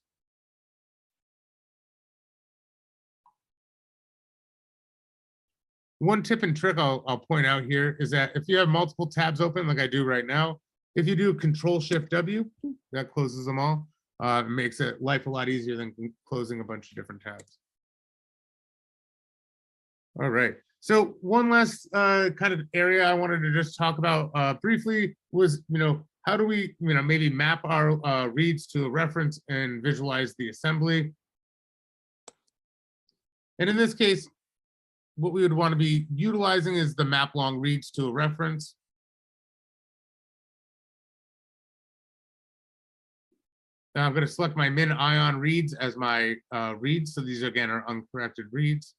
One tip and trick I'll point out here is that if you have multiple tabs open, like I do right now, if you do Control-Shift-W, that closes them all. It makes it life a lot easier than closing a bunch of different tabs. All right. So one last kind of area I wanted to just talk about briefly was, how do we, maybe map our reads to a reference and visualize the assembly? And in this case, what we would want to be utilizing is the map long reads to a reference. Now I'm going to select my min-ion reads as my reads. So these again are uncorrected reads.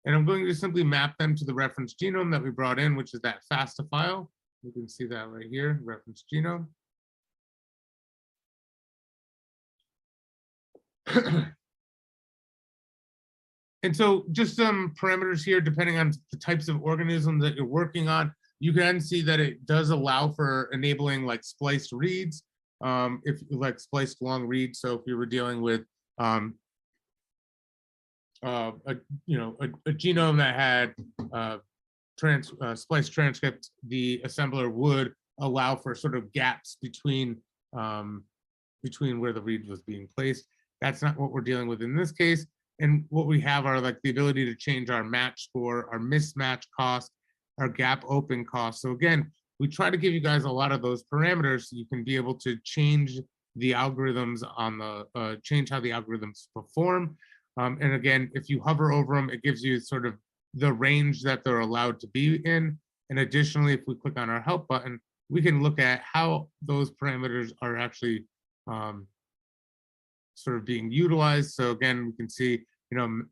And I'm going to simply map them to the reference genome that we brought in, which is that FASTA file. You can see that right here, reference genome. And so just some parameters here, depending on the types of organisms that you're working on, you can see that it does allow for enabling like spliced reads, if like spliced long reads. So if you were dealing with a genome that had spliced transcript, the assembler would allow for sort of gaps between where the read was being placed. That's not what we're dealing with in this case. And what we have are like the ability to change our match score, our mismatch cost, our gap open cost. So again, we try to give you guys a lot of those parameters so you can be able to change the algorithms on the change how the algorithms perform. And again, if you hover over them, it gives you sort of the range that they're allowed to be in. And additionally, if we click on our help button, we can look at how those parameters are actually sort of being utilized. So again, we can see,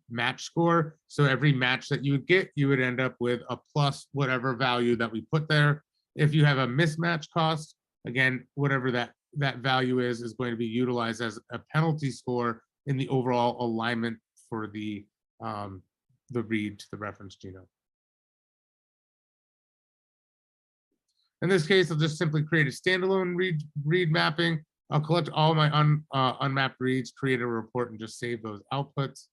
match score. So every match that you would get, you would end up with a plus whatever value that we put there. If you have a mismatch cost, again, whatever that value is going to be utilized as a penalty score in the overall alignment for the read to the reference genome. In this case, I'll just simply create a standalone read mapping. I'll collect all my unmapped reads, create a report, and just save those outputs.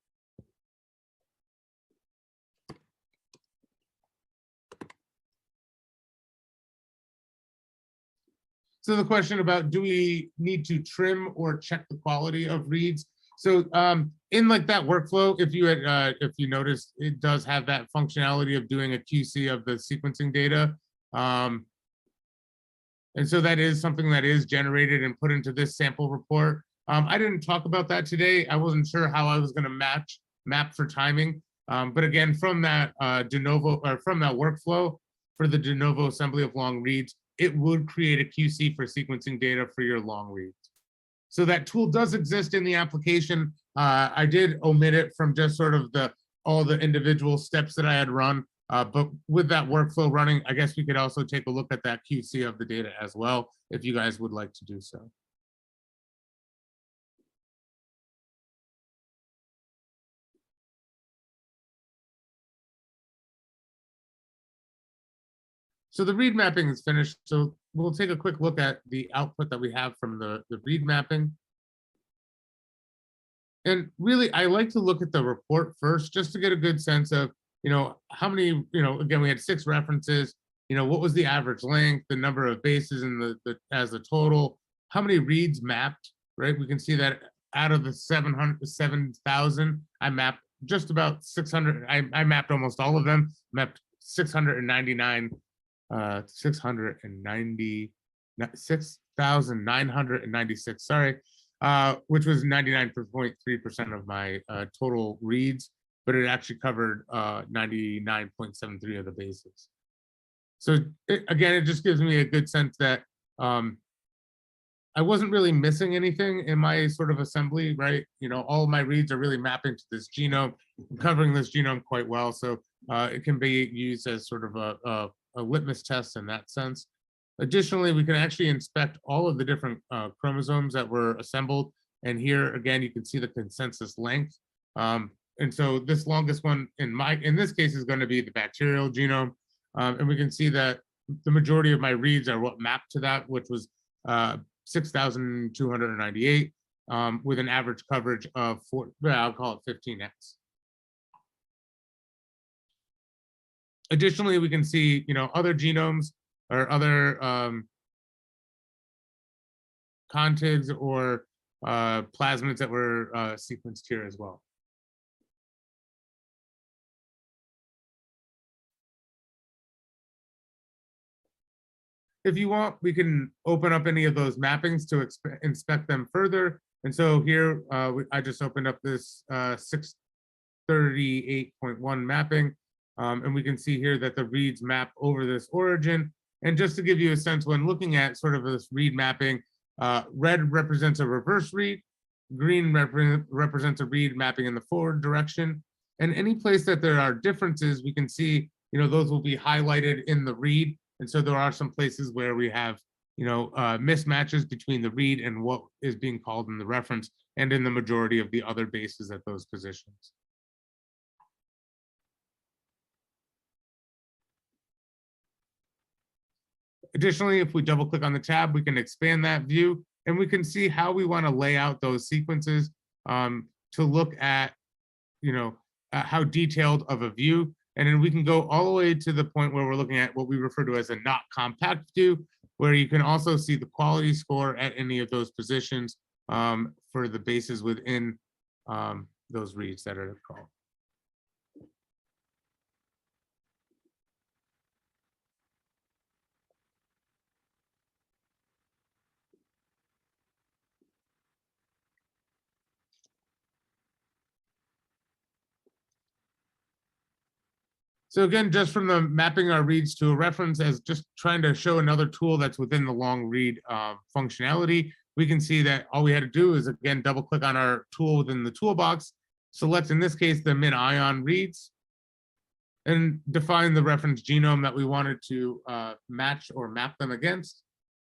So the question about, do we need to trim or check the quality of reads? So in like that workflow, if you notice, it does have that functionality of doing a QC of the sequencing data. And so that is something that is generated and put into this sample report. I didn't talk about that today. I wasn't sure how I was going to map for timing. But again, from that de novo, or from that workflow for the de novo assembly of long reads, it would create a QC for sequencing data for your long reads. So that tool does exist in the application. I did omit it from just sort of all the individual steps that I had run. But with that workflow running, I guess we could also take a look at that QC of the data as well, if you guys would like to do so. So the read mapping is finished. So we'll take a quick look at the output that we have from the read mapping. And really, I like to look at the report first, just to get a good sense of, how many, again, we had 6 references, what was the average length, the number of bases in the as the total, how many reads mapped, right? We can see that out of the 7,000, I mapped just about 600. I mapped almost all of them, mapped 6,996, sorry, which was 99.3% of my total reads, but it actually covered 99.73 of the bases. So again, it just gives me a good sense that I wasn't really missing anything in my sort of assembly, right? All of my reads are really mapping to this genome, covering this genome quite well. So it can be used as sort of a litmus test in that sense. Additionally, we can actually inspect all of the different chromosomes that were assembled. And here, again, you can see the consensus length. And so this longest one in this case is going to be the bacterial genome. And we can see that the majority of my reads are what mapped to that, which was 6,298 with an average coverage of I'll call it 15x. Additionally, we can see, other genomes or other contigs or plasmids that were sequenced here as well. If you want, we can open up any of those mappings to inspect them further. And so here, I just opened up this 638.1 mapping. And we can see here that the reads map over this origin. And just to give you a sense, when looking at sort of this read mapping, red represents a reverse read, green represents a read mapping in the forward direction. And any place that there are differences, we can see, those will be highlighted in the read. And so there are some places where we have, mismatches between the read and what is being called in the reference and in the majority of the other bases at those positions. Additionally, if we double click on the tab, we can expand that view and we can see how we want to lay out those sequences to look at, how detailed of a view. And then we can go all the way to the point where we're looking at what we refer to as a not compact view, where you can also see the quality score at any of those positions for the bases within those reads that are called. So again, just from the mapping our reads to a reference as just trying to show another tool that's within the long read functionality, we can see that all we had to do is, again, double click on our tool within the toolbox, select, in this case, the MinION reads, and define the reference genome that we wanted to match or map them against.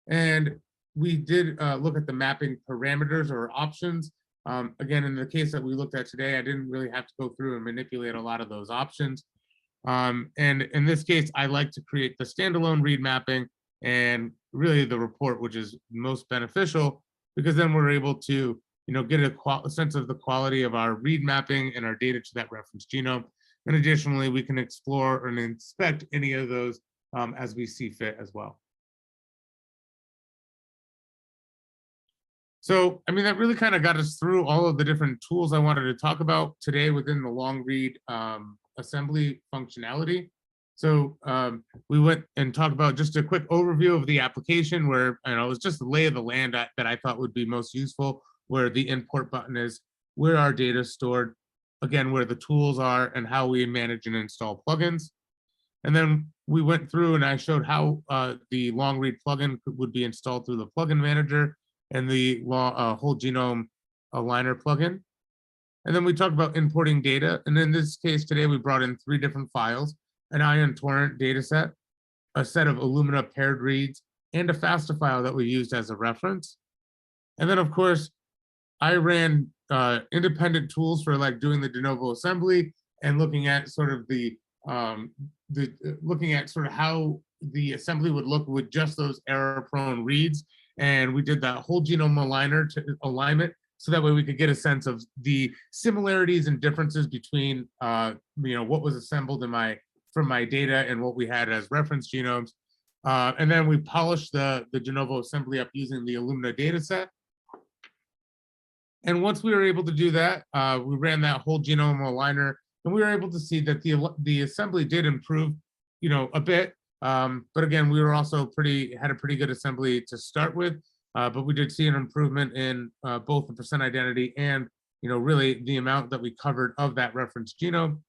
And we did look at the mapping parameters or options. Again, in the case that we looked at today, I didn't really have to go through and manipulate a lot of those options. And in this case, I like to create the standalone read mapping and really the report, which is most beneficial, because then we're able to, get a sense of the quality of our read mapping and our data to that reference genome. And additionally, we can explore and inspect any of those as we see fit as well. So, that really kind of got us through all of the different tools I wanted to talk about today within the long read assembly functionality. So we went and talked about just a quick overview of the application where, it was just the lay of the land that I thought would be most useful, where the import button is, where our data is stored, again, where the tools are and how we manage and install plugins. And then we went through and I showed how the long read plugin would be installed through the plugin manager and the whole genome aligner plugin. And then we talked about importing data. And in this case today, we brought in 3 different files: an ion torrent data set, a set of Illumina paired reads, and a FASTA file that we used as a reference. And then, of course, I ran independent tools for like doing the de novo assembly and looking at sort of the looking at sort of how the assembly would look with just those error-prone reads, and we did that whole genome alignment, so that way we could get a sense of the similarities and differences between what was assembled from my data and what we had as reference genomes. And then we polished the de novo assembly up using the Illumina data set. And once we were able to do that, we ran that whole genome aligner, and we were able to see that the assembly did improve, a bit. But again, we were also had a pretty good assembly to start with. But we did see an improvement in both the percent identity and, really the amount that we covered of that reference genome.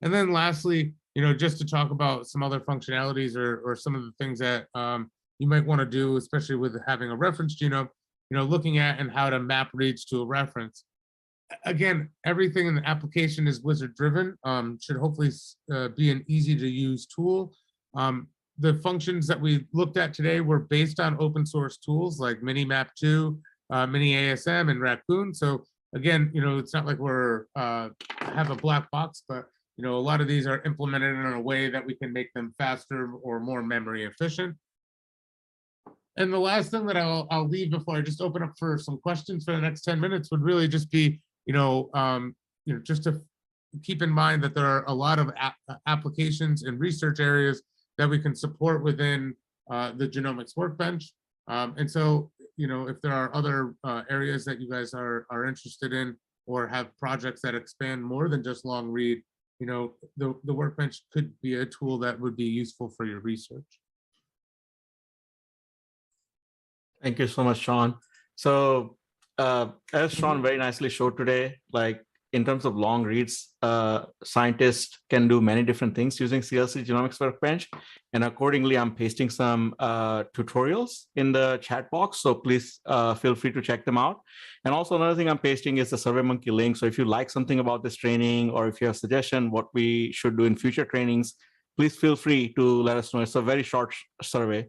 And then lastly, just to talk about some other functionalities or some of the things that you might want to do, especially with having a reference genome, looking at and how to map reads to a reference. Again, everything in the application is wizard driven, should hopefully be an easy to use tool. The functions that we looked at today were based on open source tools like Minimap2, MiniASM, and Raccoon. So again, it's not like we're have a black box, but a lot of these are implemented in a way that we can make them faster or more memory efficient. And the last thing that I'll leave before I just open up for some questions for the next 10 minutes would really just be, just to keep in mind that there are a lot of applications and research areas that we can support within the Genomics Workbench. And so, if there are other areas that you guys are interested in or have projects that expand more than just long read, the Workbench could be a tool that would be useful for your research. Thank you so much, Sean. So as Sean very nicely showed today, like in terms of long reads, scientists can do many different things using CLC Genomics Workbench. And accordingly, I'm pasting some tutorials in the chat box. So please feel free to check them out. And also another thing I'm pasting is the SurveyMonkey link. So if you like something about this training, or if you have a suggestion what we should do in future trainings, please feel free to let us know. It's a very short survey.